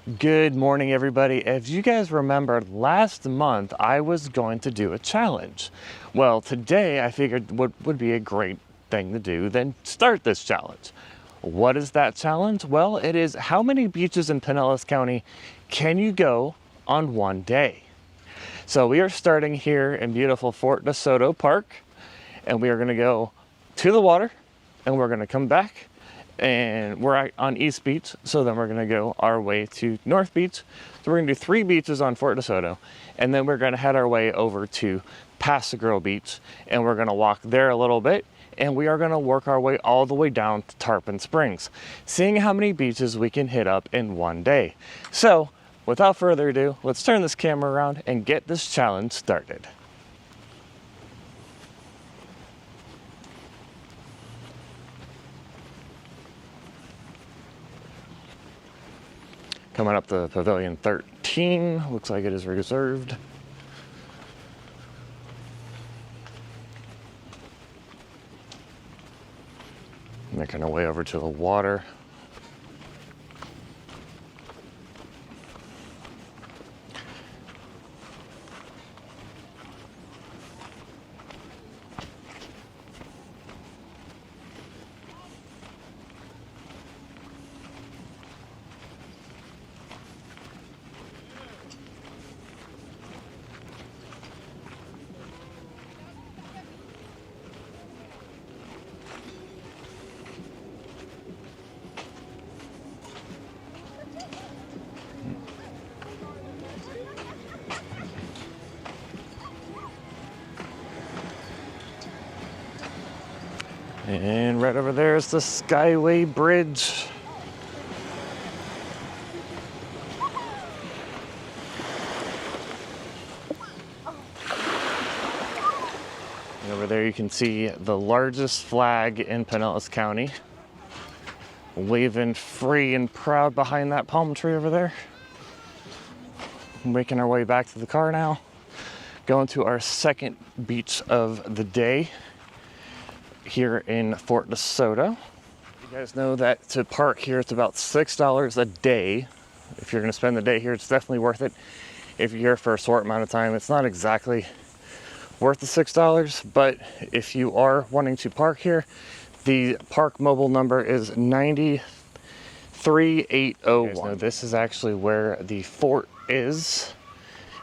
Good morning, everybody. As you guys remember, last month I was going to do a challenge. Well, today I figured what would be a great thing to do than start this challenge. What is that challenge? Well, it is how many beaches in Pinellas County can you go on one day? So we are starting here in beautiful Fort DeSoto Park, and we are going to go to the water, and we're going to come back. And we're on East Beach, so then we're gonna go our way to North Beach. So we're gonna do 3 beaches on Fort DeSoto, and then we're gonna head our way over to Paso Girl Beach, and we're gonna walk there a little bit, and we are gonna work our way all the way down to Tarpon Springs, seeing how many beaches we can hit up in one day. So, without further ado, let's turn this camera around and get this challenge started. Coming up to Pavilion 13, looks like it is reserved. Making our way over to the water. And right over there is the Skyway Bridge. And over there you can see the largest flag in Pinellas County, waving free and proud behind that palm tree over there. Making our way back to the car now, going to our second beach of the day here in Fort DeSoto. You guys know that to park here it's about $6 a day. If you're going to spend the day here, it's definitely worth it. If you're here for a short amount of time, it's not exactly worth the $6, but if you are wanting to park here, the park mobile number is 93801. Now this is actually where the fort is,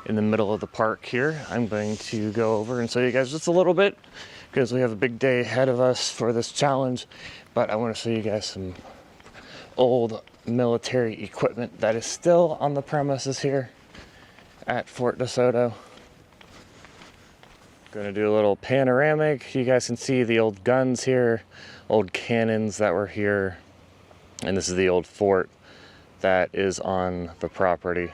in the middle of the park here. I'm going to go over and show you guys just a little bit, because we have a big day ahead of us for this challenge, but I want to show you guys some old military equipment that is still on the premises here at Fort DeSoto. Gonna do a little panoramic. You guys can see the old guns here, old cannons that were here, and this is the old fort that is on the property.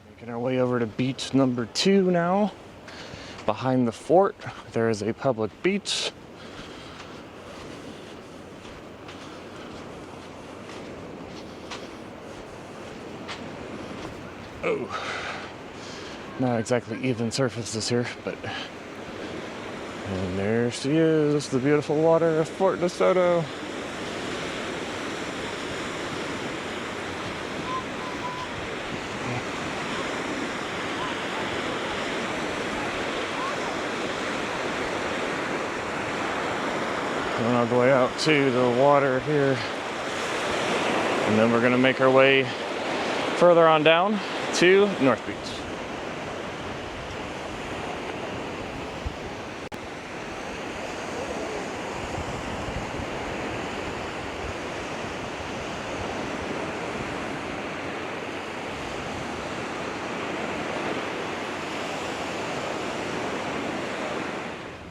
Making our way over to beach number 2 now. Behind the fort, there is a public beach. Oh, not exactly even surfaces here, but and there she is, the beautiful water of Fort DeSoto. Going all the way out to the water here, and then we're going to make our way further on down to North Beach.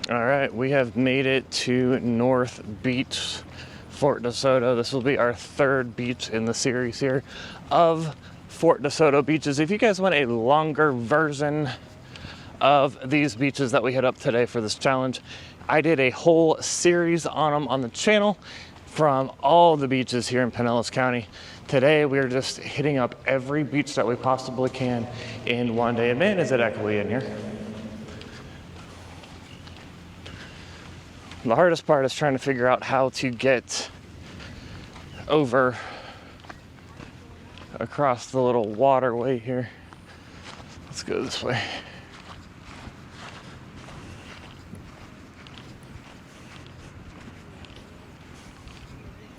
All right, we have made it to North Beach, Fort DeSoto. This will be our 3rd beach in the series here of Fort DeSoto beaches. If you guys want a longer version of these beaches that we hit up today for this challenge, I did a whole series on them on the channel from all the beaches here in Pinellas County. Today we're just hitting up every beach that we possibly can in one day. And man, is it echoey in here. The hardest part is trying to figure out how to get over across the little waterway here. Let's go this way.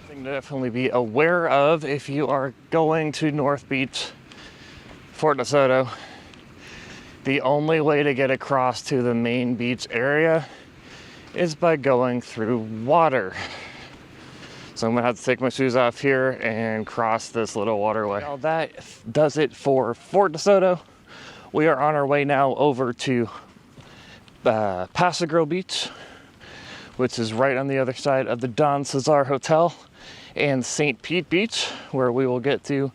Thing to definitely be aware of if you are going to North Beach, Fort Soto. The only way to get across to the main beach area is by going through water. So I'm gonna have to take my shoes off here and cross this little waterway. Now that does it for Fort Soto. We are on our way now over to Paso Beach, which is right on the other side of the Don Cesar Hotel, and St. Pete Beach, where we will get to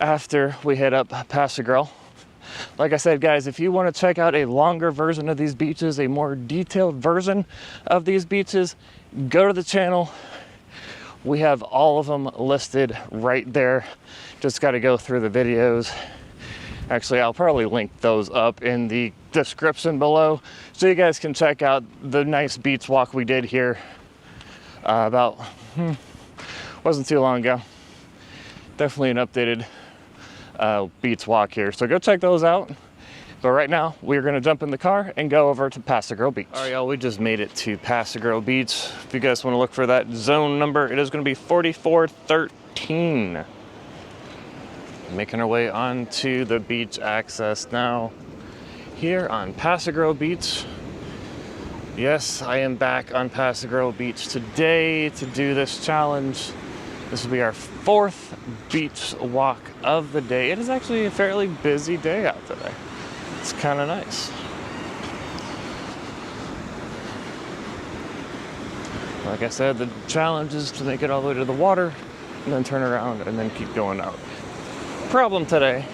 after we head up Paso. Like I said, guys, if you want to check out a longer version of these beaches, a more detailed version of these beaches, go to the channel. We have all of them listed right there. Just got to go through the videos. Actually, I'll probably link those up in the description below so you guys can check out the nice beach walk we did here wasn't too long ago. Definitely an updated beach walk here, so go check those out. But right now we're going to jump in the car and go over to Paso Beach. All right, y'all, we just made it to Paso Beach. If you guys want to look for that zone number, it is going to be 4413. Making our way onto the beach access now here on Paso Beach. Yes, I am back on Paso Beach today to do this challenge. This will be our fourth beach walk of the day. It is actually a fairly busy day out today. It's kind of nice. Like I said, the challenge is to make it all the way to the water and then turn around and then keep going out. Problem today,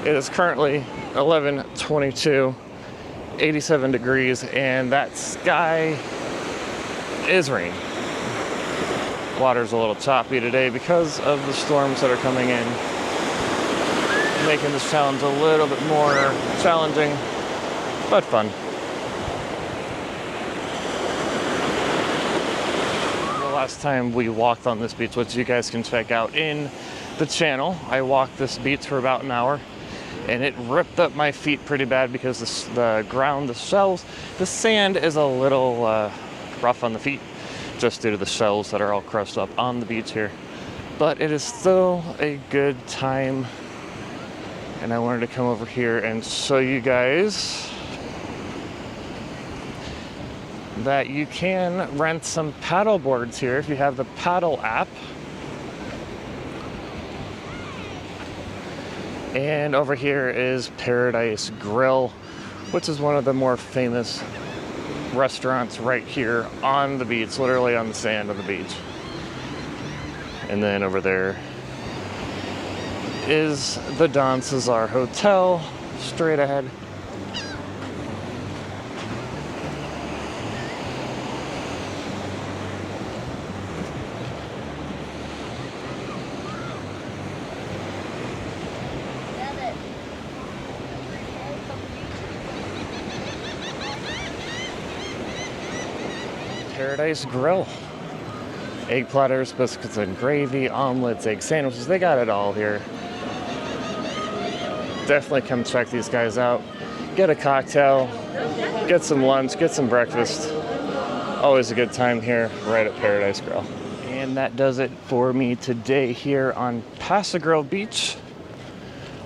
it is currently 11:22, 87 degrees, and that sky is rain. Water's a little choppy today because of the storms that are coming in, making this challenge a little bit more challenging, but fun. The last time we walked on this beach, which you guys can check out in the channel, I walked this beach for about an hour, and it ripped up my feet pretty bad because the ground, the shells, the sand is a little rough on the feet, just due to the shells that are all crushed up on the beach here. But it is still a good time, and I wanted to come over here and show you guys that you can rent some paddle boards here if you have the paddle app. And over here is Paradise Grill, which is one of the more famous restaurants right here on the beach, literally on the sand of the beach. And then over there is the Don Cesar Hotel, straight ahead. Paradise Grill. Egg platters, biscuits and gravy, omelets, egg sandwiches, they got it all here. Definitely come check these guys out. Get a cocktail, get some lunch, get some breakfast. Always a good time here right at Paradise Grill. And that does it for me today here on Paso Beach.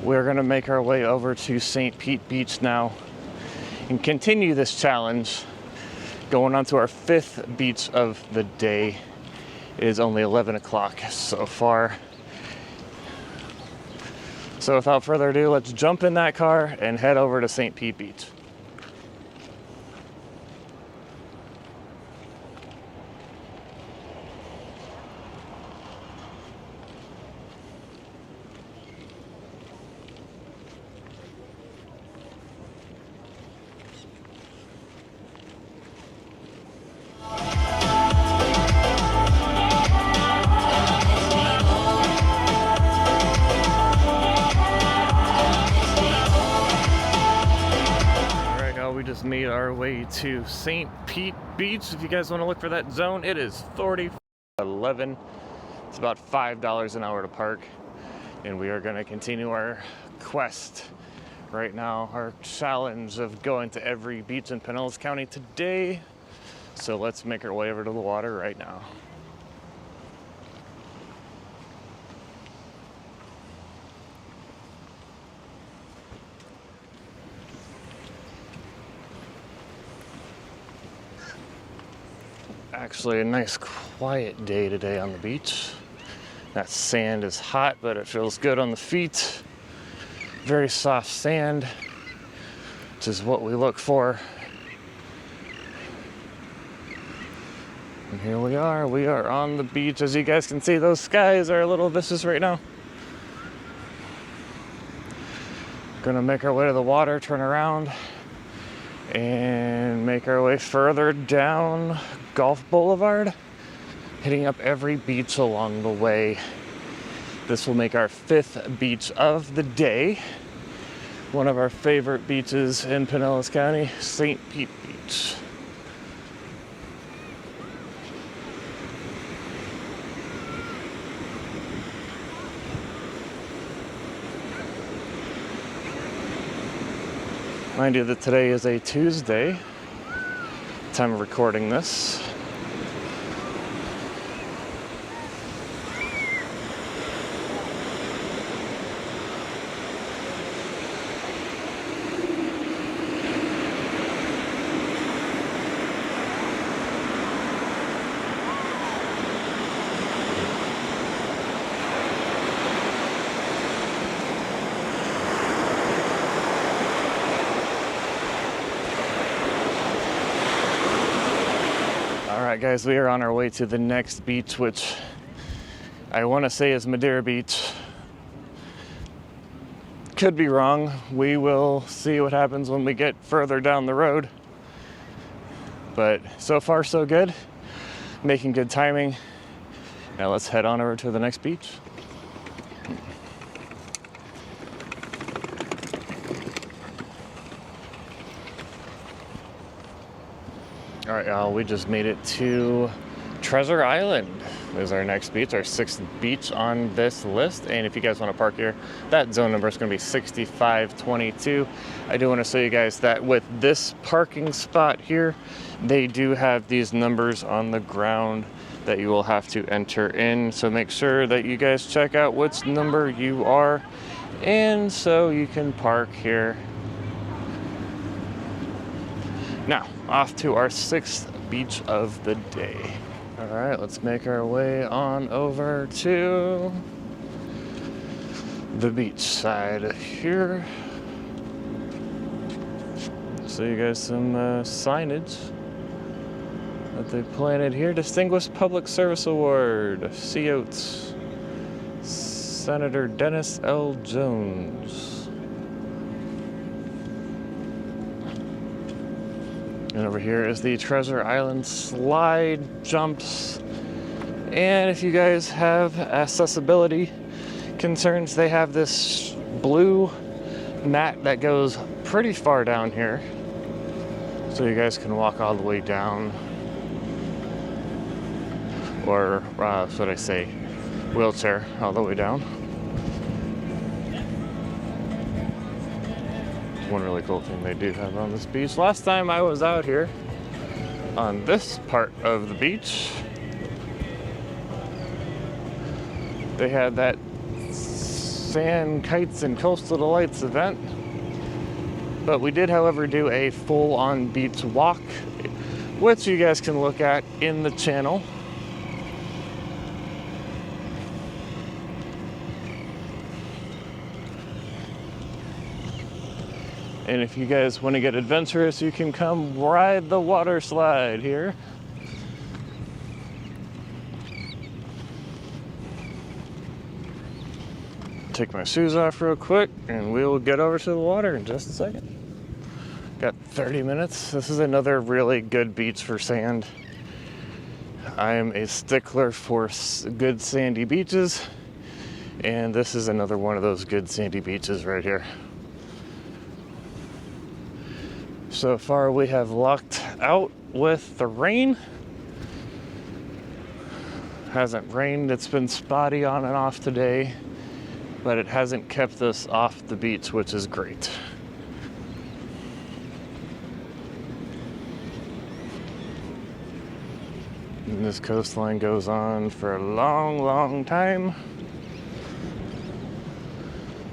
We're gonna make our way over to St. Pete Beach now and continue this challenge. Going on to our fifth beach of the day. It is only 11 o'clock so far. So without further ado, let's jump in that car and head over to St. Pete Beach. Just made our way to St. Pete Beach. If you guys want to look for that zone, it is 4011. It's about $5 an hour to park, and we are going to continue our quest right now, our challenge of going to every beach in Pinellas County today. So let's make our way over to the water right now. Actually a nice quiet day today on the beach. That sand is hot, but it feels good on the feet. Very soft sand, which is what we look for. And here we are on the beach. As you guys can see, those skies are a little vicious right now. Gonna make our way to the water, turn around, and make our way further down Gulf Boulevard, hitting up every beach along the way. This will make our 5th beach of the day. One of our favorite beaches in Pinellas County, St. Pete Beach. Mind you that today is a Tuesday, time of recording this. Alright guys, we are on our way to the next beach, which I want to say is Madeira Beach. Could be wrong. We will see what happens when we get further down the road. But so far so good. Making good timing. Now let's head on over to the next beach. All right, y'all, we just made it to Treasure Island. This is our next beach, our 6th beach on this list. And if you guys want to park here, that zone number is going to be 6522. I do want to show you guys that with this parking spot here, they do have these numbers on the ground that you will have to enter in. So make sure that you guys check out which number you are, and so you can park here. Now, off to our 6th beach of the day. All right, let's make our way on over to the beach side here. Show you guys some signage that they planted here. Distinguished Public Service Award, Sea Oats, Senator Dennis L. Jones. And over here is the Treasure Island slide jumps. And if you guys have accessibility concerns, they have this blue mat that goes pretty far down here. So you guys can walk all the way down. Or, should I say, wheelchair all the way down. One really cool thing they do have on this beach. Last time I was out here on this part of the beach, they had that Sand, Kites, and Coastal Delights event. But we did, however, do a full-on beach walk, which you guys can look at in the channel. And if you guys want to get adventurous, you can come ride the water slide here. Take my shoes off real quick and we will get over to the water in just a second. Got 30 minutes. This is another really good beach for sand. I am a stickler for good sandy beaches, and this is another one of those good sandy beaches right here. So far we have lucked out with the rain. Hasn't rained, it's been spotty on and off today, but it hasn't kept us off the beach, which is great. And this coastline goes on for a long, long time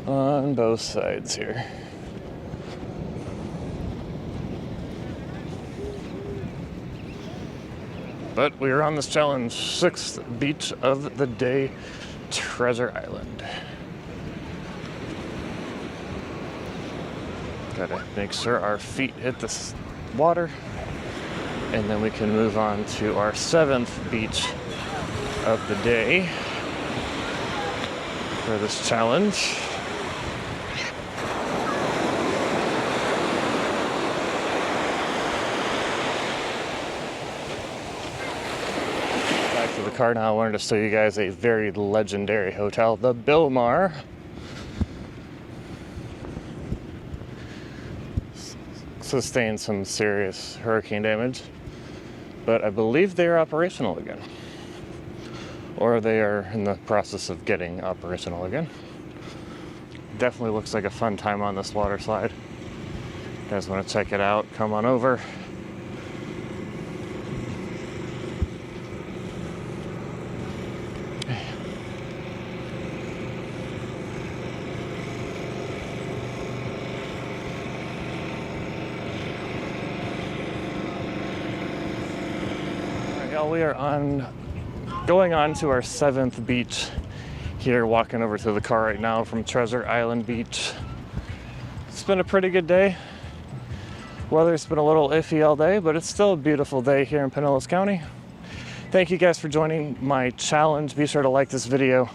on both sides here. But we are on this challenge, 6th beach of the day, Treasure Island. Gotta make sure our feet hit the water, and then we can move on to our 7th beach of the day for this challenge. The car now. I wanted to show you guys a very legendary hotel, the Bilmar. Sustained some serious hurricane damage, but I believe they are operational again, or they are in the process of getting operational again. Definitely looks like a fun time on this water slide. You guys want to check it out, come on over. We are going on to our 7th beach here, walking over to the car right now from Treasure Island Beach. It's been a pretty good day. Weather's been a little iffy all day, but it's still a beautiful day here in Pinellas County. Thank you guys for joining my challenge. Be sure to like this video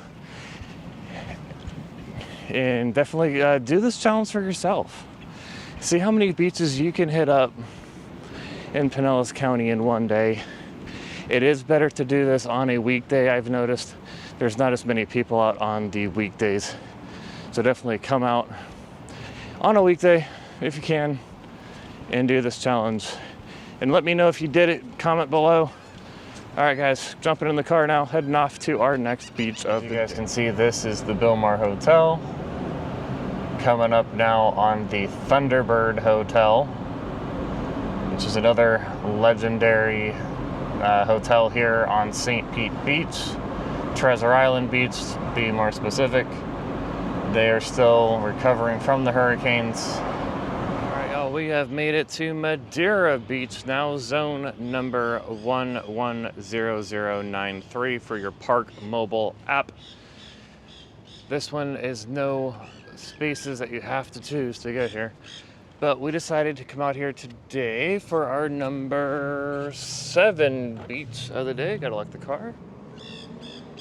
and definitely do this challenge for yourself. See how many beaches you can hit up in Pinellas County in one day. It is better to do this on a weekday. I've noticed there's not as many people out on the weekdays. So definitely come out on a weekday if you can and do this challenge. And let me know if you did it, comment below. All right guys, jumping in the car now, heading off to our next beach of the day. You guys can see this is the Bilmar Hotel. Coming up now on the Thunderbird Hotel, which is another legendary hotel here on St. Pete Beach, Treasure Island Beach to be more specific. They are still recovering from the hurricanes. All right, y'all, we have made it to Madeira Beach now, zone number 110093 for your Park mobile app. This one is no spaces that you have to choose to get here. But we decided to come out here today for our number 7 beach of the day. Gotta lock the car.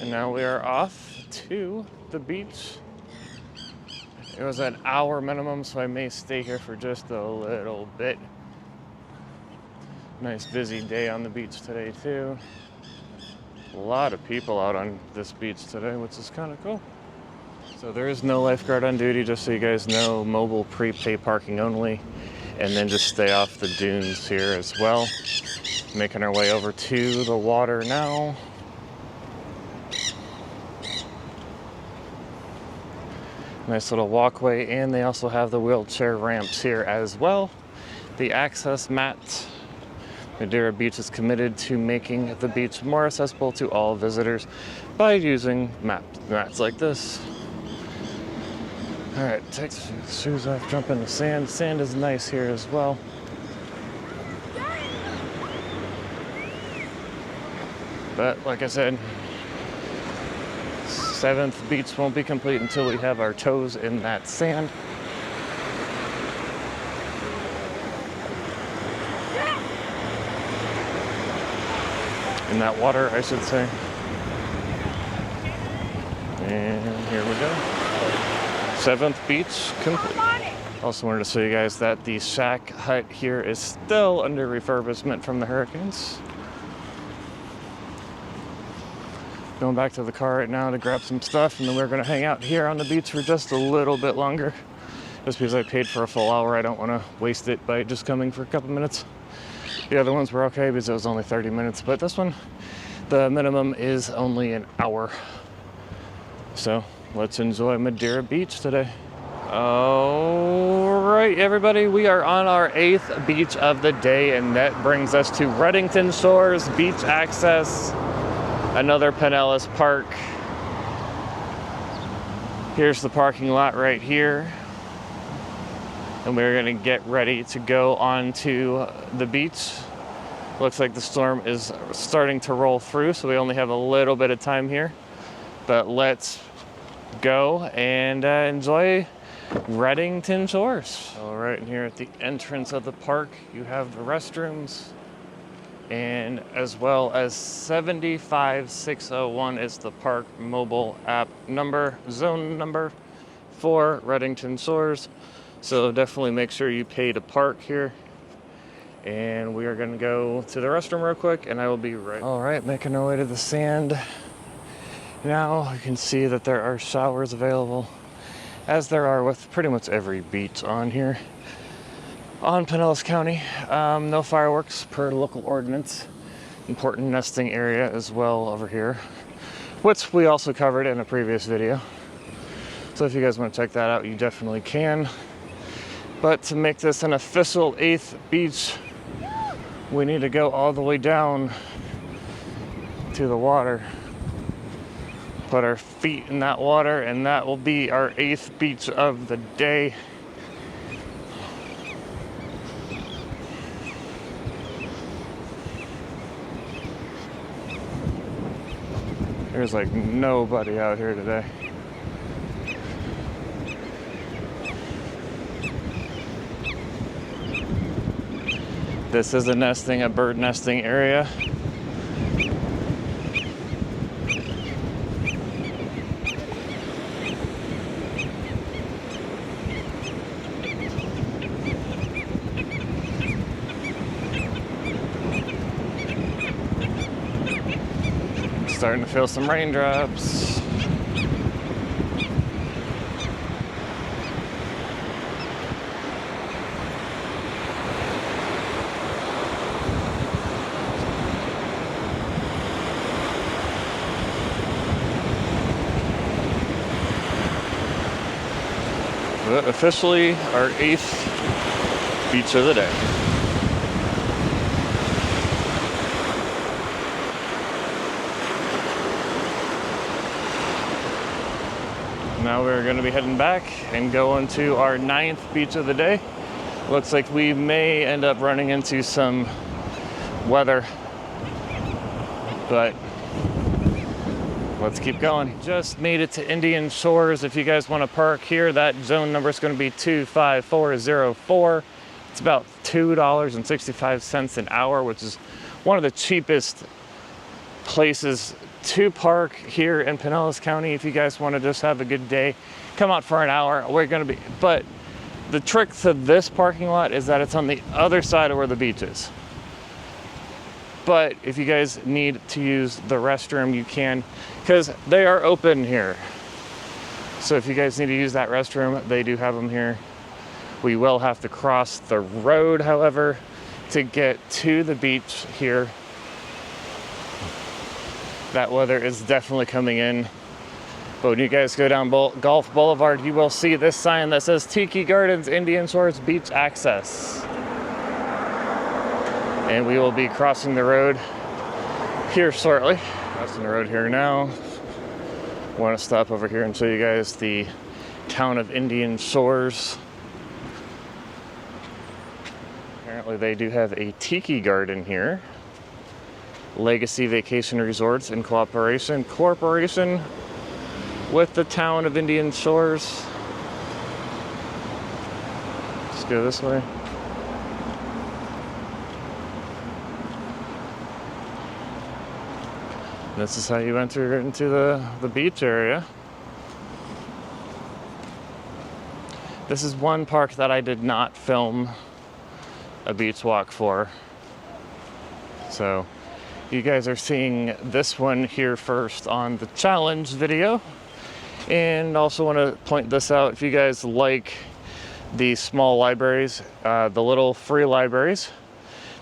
And now we are off to the beach. It was an hour minimum, so I may stay here for just a little bit. Nice busy day on the beach today too. A lot of people out on this beach today, which is kind of cool. So there is no lifeguard on duty, just so you guys know. Mobile prepay parking only, and then just stay off the dunes here as well. Making our way over to the water now. Nice little walkway, and they also have the wheelchair ramps here as well. The access mat. Madeira Beach is committed to making the beach more accessible to all visitors by using mats like this. All right, take the shoes off, jump in the sand. Sand is nice here as well. But like I said, 7th beach won't be complete until we have our toes in that sand. In that water, I should say. And here we go. 7th beach complete. Also wanted to show you guys that the shack hut here is still under refurbishment from the hurricanes. Going back to the car right now to grab some stuff, and then we're gonna hang out here on the beach for just a little bit longer. Just because I paid for a full hour, I don't wanna waste it by just coming for a couple minutes. The other ones were okay because it was only 30 minutes, but this one, The minimum is only an hour. So let's enjoy Madeira Beach today. All right, everybody, we are on our 8th beach of the day, and that brings us to Redington Shores Beach Access, another Pinellas Park. Here's the parking lot right here. And we're gonna get ready to go onto the beach. Looks like the storm is starting to roll through, so we only have a little bit of time here. But let's go and enjoy Redington Shores. All right, and here at the entrance of the park, you have the restrooms, and as well as 75601 is the park mobile app number, zone number for Redington Shores. So definitely make sure you pay to park here. And we are gonna go to the restroom real quick, and I will be right. All right, making our way to the sand. Now you can see that there are showers available, as there are with pretty much every beach on here on Pinellas County. No fireworks per local ordinance. Important nesting area as well over here, which we also covered in a previous video. So if you guys want to check that out, you definitely can. But to make this an official 8th beach, we need to go all the way down to the water. Put our feet in that water, and that will be our 8th beach of the day. There's like nobody out here today. This is a bird nesting area. Starting to feel some raindrops. But officially our 8th beach of the day. Now we're going to be heading back and go into our 9th beach of the day. Looks like we may end up running into some weather, but let's keep going. Just made it to Indian Shores. If you guys want to park here, that zone number is going to be 25404. It's about $2.65 an hour, which is one of the cheapest places to park here in Pinellas County. If you guys want to just have a good day, come out for an hour. We're going to be, but the trick to this parking lot is that it's on the other side of where the beach is. But if you guys need to use the restroom, you can, because they are open here. So if you guys need to use that restroom, they do have them here. We will have to cross the road, however, to get to the beach here. That weather is definitely coming in. But when you guys go down Gulf Boulevard, you will see this sign that says Tiki Gardens Indian Shores Beach Access. And we will be crossing the road here shortly. Crossing the road here now. Want to stop over here and show you guys the town of Indian Shores. Apparently they do have a tiki garden here. Legacy Vacation Resorts in cooperation with the town of Indian Shores. Let's go this way. This is how you enter into the beach area. This is one park that I did not film a beach walk for. So you guys are seeing this one here first on the challenge video. And also want to point this out, if you guys like the small libraries, the little free libraries,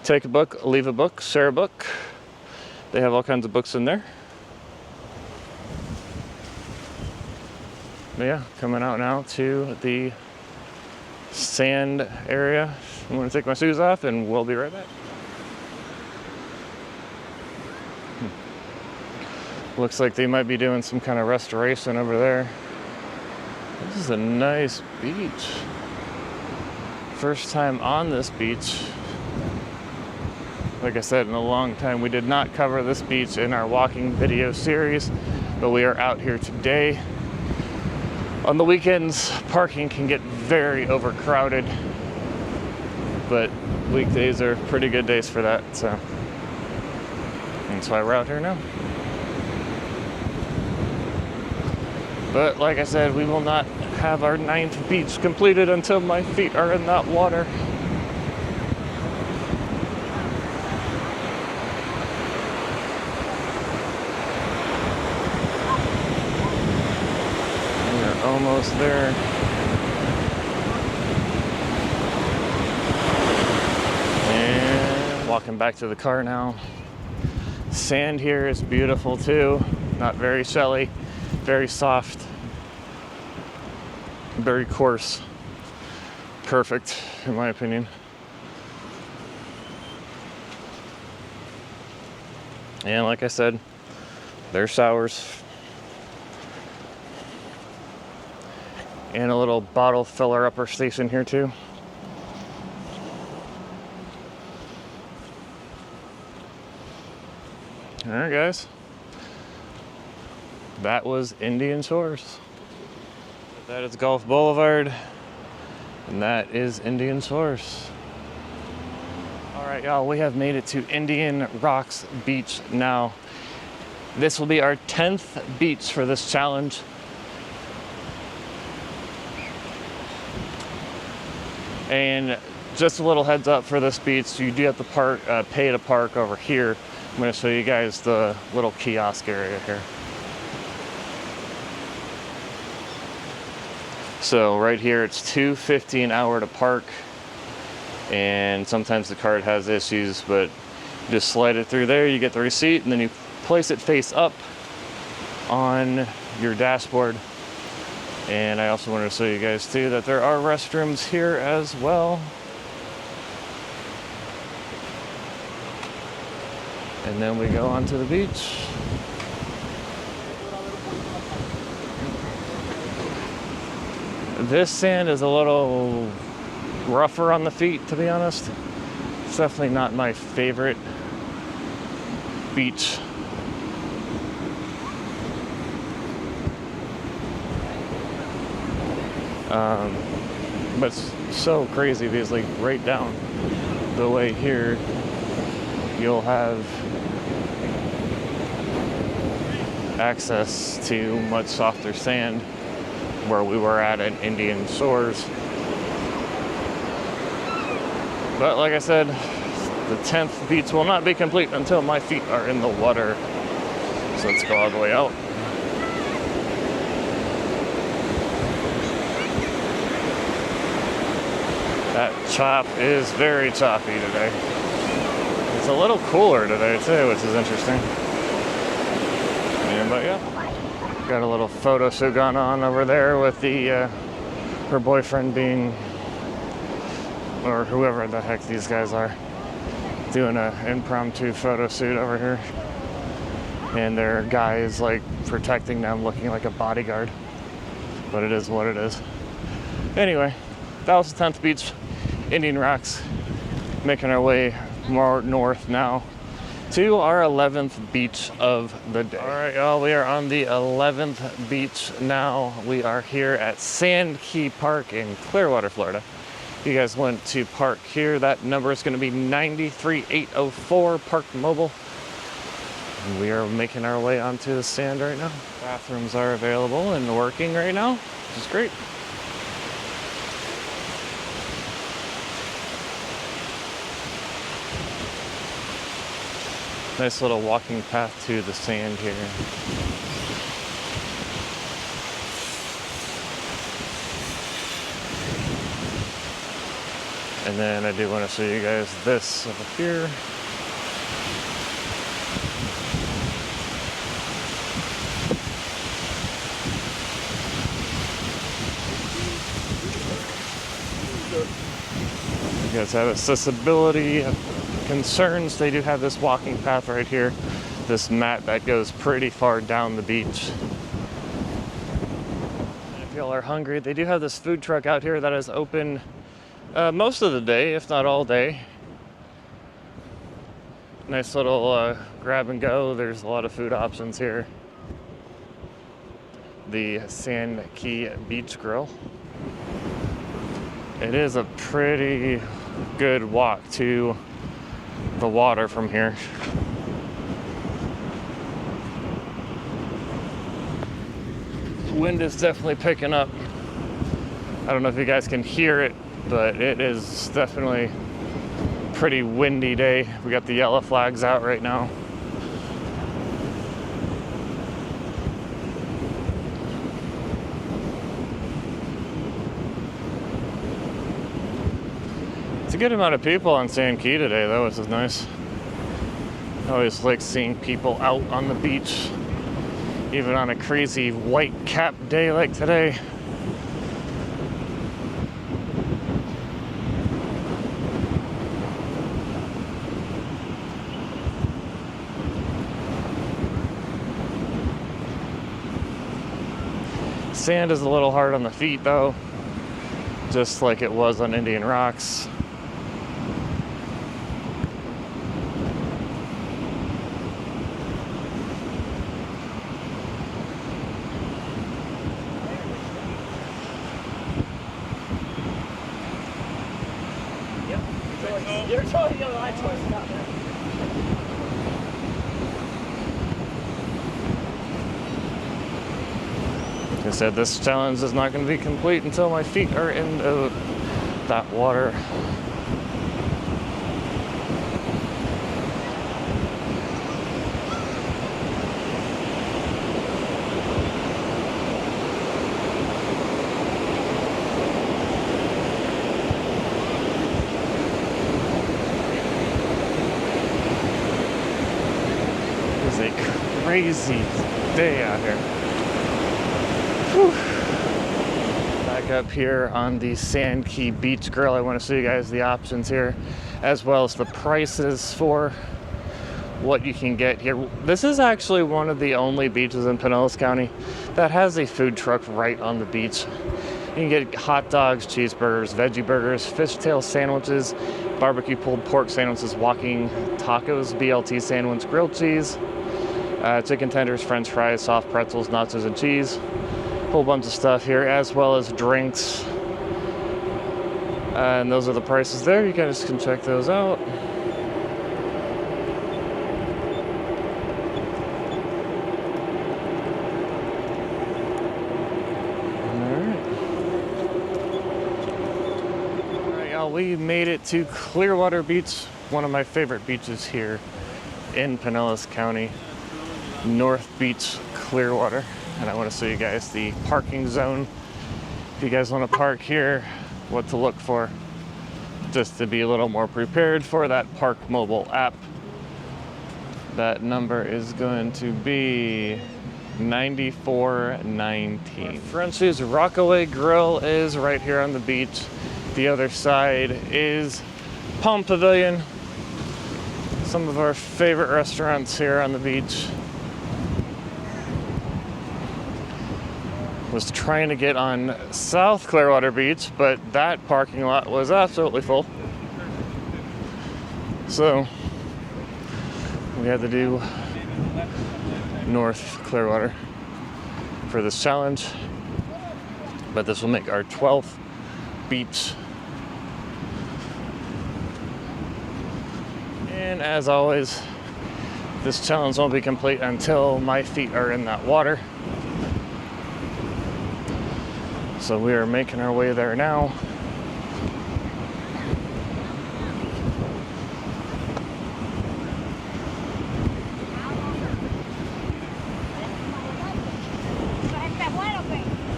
take a book, leave a book, share a book. They have all kinds of books in there. But yeah, coming out now to the sand area. I'm gonna take my shoes off and we'll be right back. Looks like they might be doing some kind of restoration over there. This is a nice beach. First time on this beach. Like I said, in a long time. We did not cover this beach in our walking video series, but we are out here today. On the weekends, parking can get very overcrowded, but weekdays are pretty good days for that, so that's why we're out here now. But like I said, we will not have our 9th beach completed until my feet are in that water. We're almost there. And walking back to the car now. Sand here is beautiful too. Not very shelly. Very soft, very coarse, perfect in my opinion. And like I said, there's showers and a little bottle filler upper station here too. All right, guys. That was Indian Shores. That is Gulf Boulevard, and that is Indian Shores. All right, y'all, we have made it to Indian Rocks Beach now. This will be our 10th beach for this challenge. And just a little heads up for this beach, you do have to pay to park over here. I'm gonna show you guys the little kiosk area here. So right here, it's $2.50 an hour to park, and sometimes the card has issues, but just slide it through there, you get the receipt, and then you place it face up on your dashboard. And I also wanted to show you guys too that there are restrooms here as well. And then we go onto the beach. This sand is a little rougher on the feet, to be honest. It's definitely not my favorite beach. But it's so crazy because like right down the way here, you'll have access to much softer sand where we were at Indian Shores. But like I said, the 10th beach will not be complete until my feet are in the water. So let's go all the way out. That chop is very choppy today. It's a little cooler today too, which is interesting. But yeah. Got a little photo shoot going on over there with the her boyfriend being, or whoever the heck these guys are, doing an impromptu photo shoot over here. And their guy is like protecting them, looking like a bodyguard. But it is what it is. Anyway, that was the 10th beach, Indian Rocks. Making our way more north now to our 11th beach of the day. All right, y'all, we are on the 11th beach now. We are here at Sand Key Park in Clearwater, Florida. If you guys want to park here, that number is going to be 93804 Park Mobile. And we are making our way onto the sand right now. Bathrooms are available and working right now, which is great. Nice little walking path to the sand here. And then I do want to show you guys this over here. you guys have accessibility concerns, they do have this walking path right here, this mat that goes pretty far down the beach. And if y'all are hungry, they do have this food truck out here that is open most of the day, if not all day. Nice little grab and go. There's a lot of food options here. The Sand Key Beach Grill. It is a pretty good walk to the water from here. The wind is definitely picking up. I don't know if you guys can hear it, but it is definitely a pretty windy day. We got the yellow flags out right now. It's a good amount of people on Sand Key today, though, which is nice. I always like seeing people out on the beach, even on a crazy white cap day like today. Sand is a little hard on the feet, though, just like it was on Indian Rocks. You're totally the line choice, not that. Like I said, this challenge is not going to be complete until my feet are in that water. It's a crazy day out here. Whew. Back up here on the Sand Key Beach Grill, I want to show you guys the options here, as well as the prices for what you can get here. This is actually one of the only beaches in Pinellas County that has a food truck right on the beach. You can get hot dogs, cheeseburgers, veggie burgers, fishtail sandwiches, barbecue pulled pork sandwiches, walking tacos, BLT sandwich, grilled cheese, chicken tenders, french fries, soft pretzels, nachos and cheese. Whole bunch of stuff here, as well as drinks. And those are the prices there. You guys can check those out. Alright, y'all, we made it to Clearwater Beach, one of my favorite beaches here in Pinellas County. North Beach, Clearwater. And I want to show you guys the parking zone. If you guys want to park here, what to look for, just to be a little more prepared for that Park Mobile app. That number is going to be 9419. French's Rockaway Grill is right here on the beach. The other side is Palm Pavilion. Some of our favorite restaurants here on the beach. Was trying to get on South Clearwater Beach, but that parking lot was absolutely full. So we had to do North Clearwater for this challenge, but this will make our 12th beach. And as always, this challenge won't be complete until my feet are in that water. So we are making our way there now.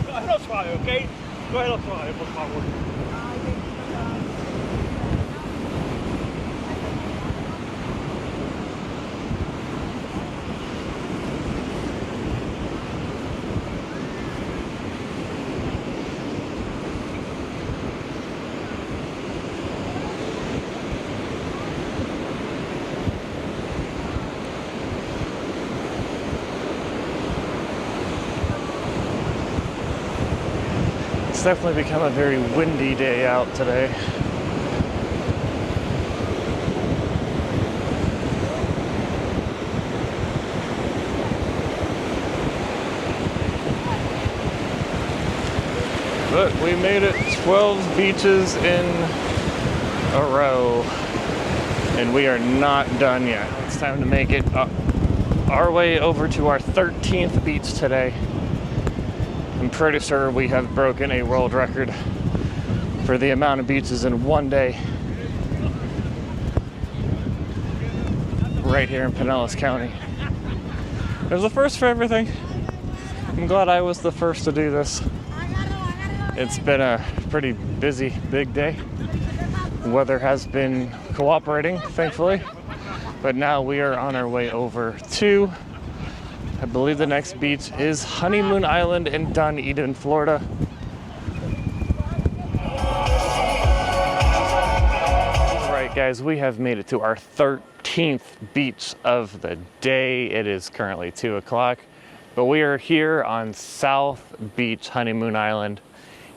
Go ahead, I'll try, okay? Go ahead, I'll try. Por favor. It's definitely become a very windy day out today. But we made it 12 beaches in a row, and we are not done yet. It's time to make it our way over to our 13th beach today. I'm pretty sure we have broken a world record for the amount of beaches in one day right here in Pinellas County. There's a first for everything. I'm glad I was the first to do this. It's been a pretty busy, big day. Weather has been cooperating, thankfully. But now we are on our way over to, I believe the next beach is Honeymoon Island in Dunedin, Florida. All right, guys, we have made it to our 13th beach of the day. It is currently 2 o'clock, but we are here on South Beach, Honeymoon Island,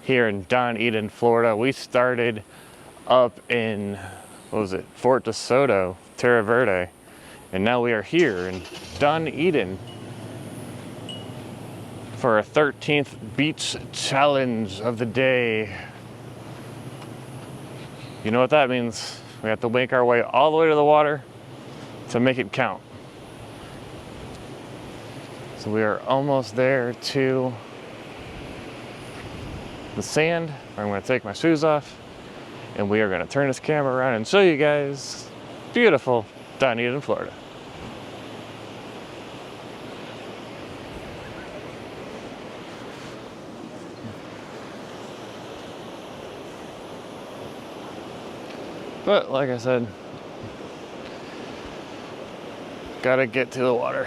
here in Dunedin, Florida. We started up in, what was it, Fort DeSoto, Terra Verde, and now we are here in Dunedin for our 13th beach challenge of the day. You know what that means? We have to make our way all the way to the water to make it count. So we are almost there to the sand. I'm going to take my shoes off and we are going to turn this camera around and show you guys beautiful Dunedin, Florida. But like I said, gotta get to the water.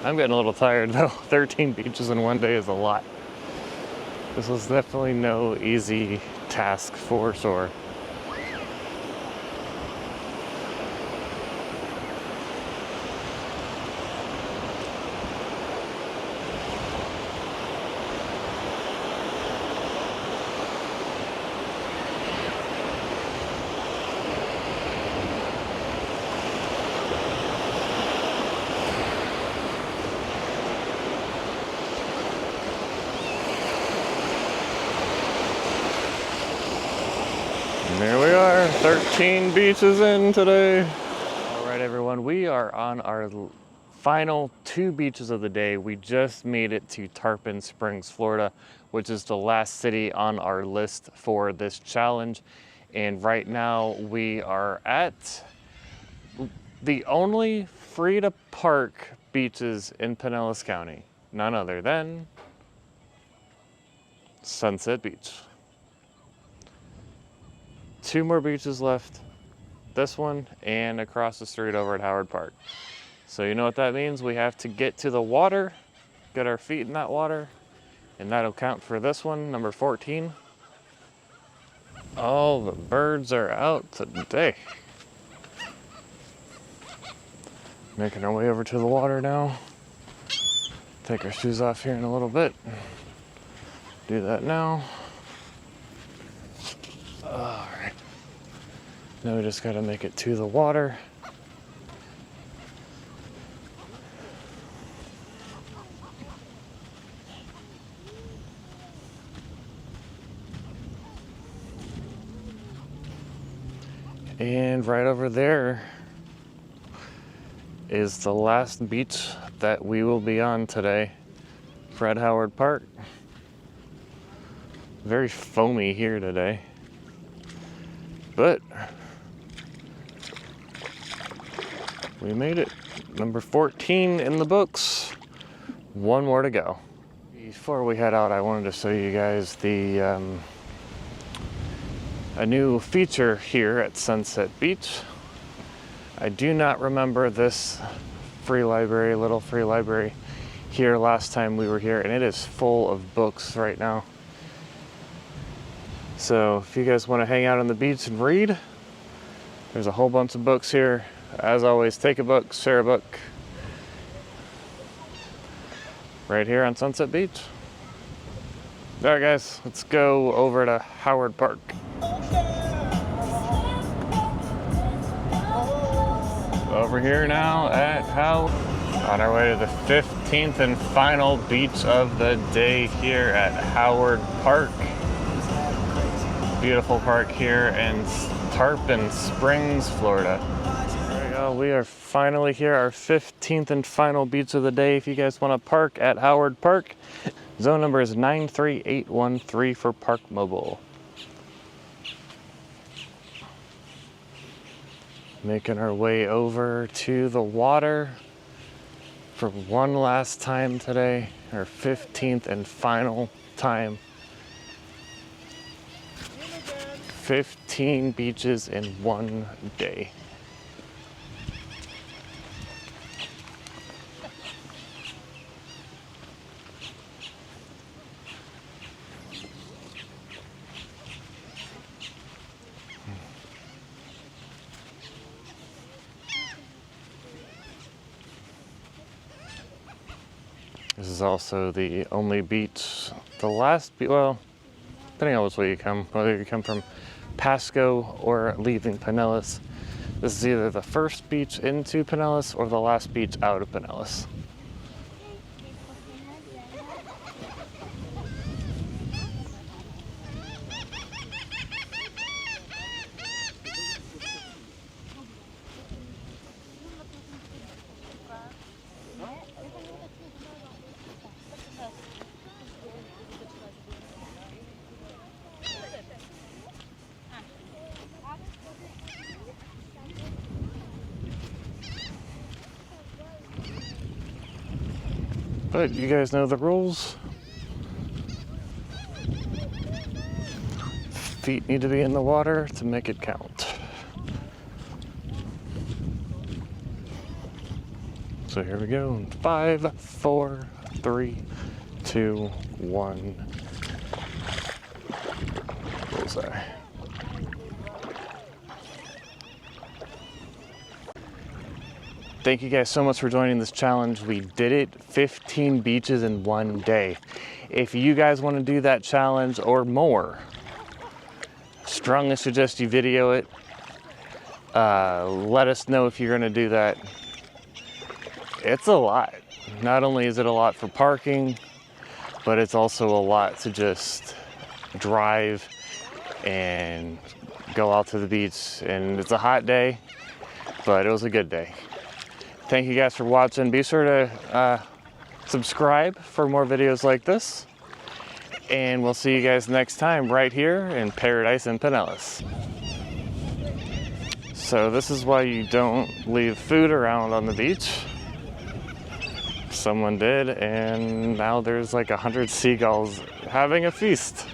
I'm getting a little tired though. 13 beaches in one day is a lot. This was definitely no easy task for sure. And there we are, 13 beaches in today. All right, everyone, we are on our final 2 beaches of the day. We just made it to Tarpon Springs, Florida, which is the last city on our list for this challenge. And right now we are at the only free to park beaches in Pinellas County, none other than Sunset Beach. 2 more beaches left, this one and across the street over at Howard Park. So you know what that means? We have to get to the water, get our feet in that water, and that'll count for this one, number 14. All the birds are out today. Making our way over to the water now. Take our shoes off here in a little bit. Do that now. All right. Now we just gotta make it to the water. And right over there is the last beach that we will be on today, Fred Howard Park. Very foamy here today, but we made it. Number 14 in the books. 1 more to go. Before we head out, I wanted to show you guys the a new feature here at Sunset Beach. I do not remember this little free library here last time we were here, and it is full of books right now. So if you guys want to hang out on the beach and read, there's a whole bunch of books here. As always, take a book, share a book. Right here on Sunset Beach. All right, guys, let's go over to Howard Park. Over here now at Howard. On our way to the 15th and final beach of the day here at Howard Park. Beautiful park here in Tarpon Springs, Florida. There we go. We are finally here, our 15th and final beach of the day. If you guys want to park at Howard Park, zone number is 93813 for Park Mobile. Making our way over to the water for one last time today, our 15th and final time. 15 beaches in one day. This is also the only beach, well, depending on which way you come, whether you come from Pasco or leaving Pinellas, this is either the first beach into Pinellas or the last beach out of Pinellas. But you guys know the rules. Feet need to be in the water to make it count. So here we go. 5, 4, 3, 2, 1. Bullseye. Thank you guys so much for joining this challenge. We did it, 15 beaches in one day. If you guys want to do that challenge or more, strongly suggest you video it. Let us know if you're going to do that. It's a lot. Not only is it a lot for parking, but it's also a lot to just drive and go out to the beach. And it's a hot day, but it was a good day. Thank you guys for watching. Be sure to subscribe for more videos like this. And we'll see you guys next time right here in Paradise in Pinellas. So this is why you don't leave food around on the beach. Someone did, and now there's like 100 seagulls having a feast.